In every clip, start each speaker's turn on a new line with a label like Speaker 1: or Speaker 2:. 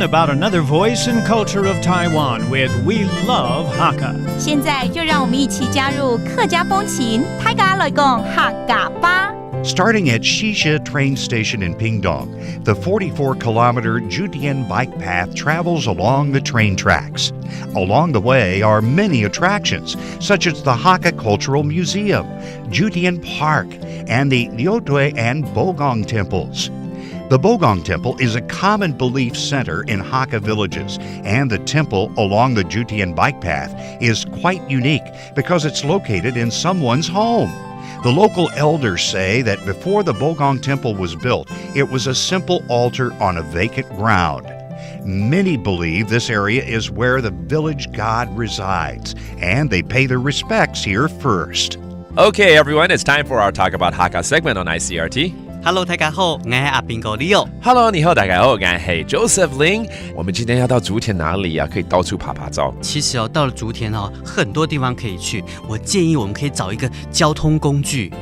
Speaker 1: learn about another voice and culture of Taiwan with We Love Hakka.
Speaker 2: 现在就让我们一起加入客家风情，大家来讲客家吧。
Speaker 3: Starting at Shisha train station in Pingdong, the 44-kilometer Jutian bike path travels along the train tracks. Along the way are many attractions, such as the Hakka Cultural Museum, Jutian Park, and the Liutue and Bogong temples. The Bogong Temple is a common belief center in Hakka villages, and the temple along the Jutian bike path is quite unique because it's located in someone's home. The local elders say that before the Bogong Temple was built, it was a simple altar on a vacant ground. Many believe this area is where the village god resides, and they pay their respects here first.
Speaker 4: Okay, everyone, it's time for our Talk About Hakka segment on ICRT.Hello，
Speaker 5: 大家好，我是阿兵哥 Leo。Hello，
Speaker 4: 你好，大家好，我是 Joseph Lin。我们今天要到竹田哪里啊？可以到处爬爬照。
Speaker 5: 其实到了竹田很多地方可以去。我建议我们可以找一个交通工具。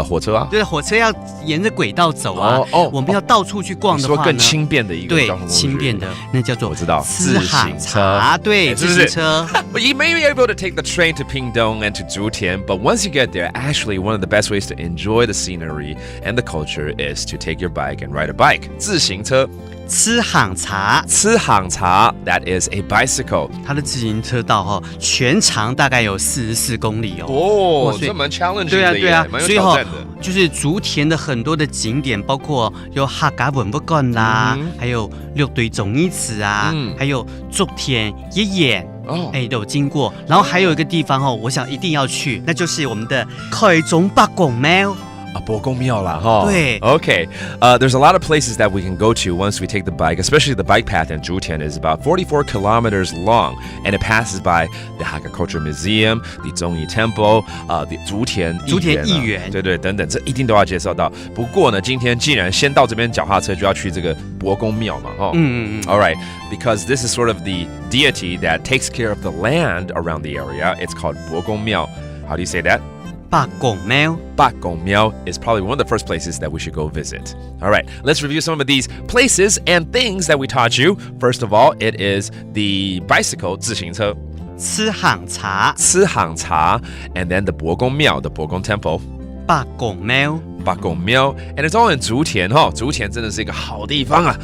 Speaker 4: 火车啊？
Speaker 5: 对，火车要沿着轨道走啊。我们要到处去逛的话呢，
Speaker 4: 说更轻便的一个交通工具。
Speaker 5: 对，轻便的，那叫做
Speaker 4: 我知道
Speaker 5: 自行车。对，自行车。
Speaker 4: You may be able to take the train to Pingdong and to Zhutian, but once you get there, actually one of the best ways to enjoy the scenery and the culture is to take your bike and ride a bike. 自行车。
Speaker 5: 吃行茶
Speaker 4: that is a bicycle.
Speaker 5: 它的自行车道全长大概有44公里
Speaker 4: 这蛮 challenging 的耶。
Speaker 5: 对啊，
Speaker 4: 蛮有挑战的。
Speaker 5: 就是竹田的很多的景点，包括有客家文物馆啦，还有六堆总义祠啊，还有竹田爷爷。都有经过。然后还有一个地方我想一定要去，那就是我们的开中八公庙。
Speaker 4: 伯公庙啦，哈。
Speaker 5: 对。
Speaker 4: Okay, there's a lot of places that we can go to once we take the bike, especially the bike path in Zhutian is about 44 kilometers long, and it passes by the Hakka Cultural Museum, the Zongyi Temple, the 竹田
Speaker 5: 义园，
Speaker 4: 对，等等，这一定都要介绍到。不过呢，今天既然先到这边脚踏车，就要去这个伯公庙嘛，哈。All right, because this is sort of the deity that takes care of the land around the area. It's called 伯公庙. How do you say that?
Speaker 5: 八公庙
Speaker 4: is probably one of the first places that we should go visit. All right, let's review some of these places and things that we taught you. First of all, it is the bicycle, 自行车。
Speaker 5: 吃行茶
Speaker 4: and then the 伯公庙, the 伯公 temple.
Speaker 5: 八公庙
Speaker 4: and it's all in 竹田竹田真的是一个好地方啊。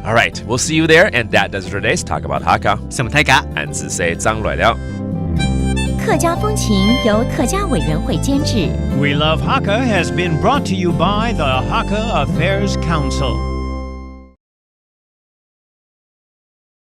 Speaker 4: All right, we'll see you there, and that does it for today's Talk About Hakka.
Speaker 5: 什么大家？
Speaker 4: 俺只say 张来了。
Speaker 2: 客家风情由客家委员会监制。
Speaker 1: We Love Hakka has been brought to you by the Hakka Affairs Council.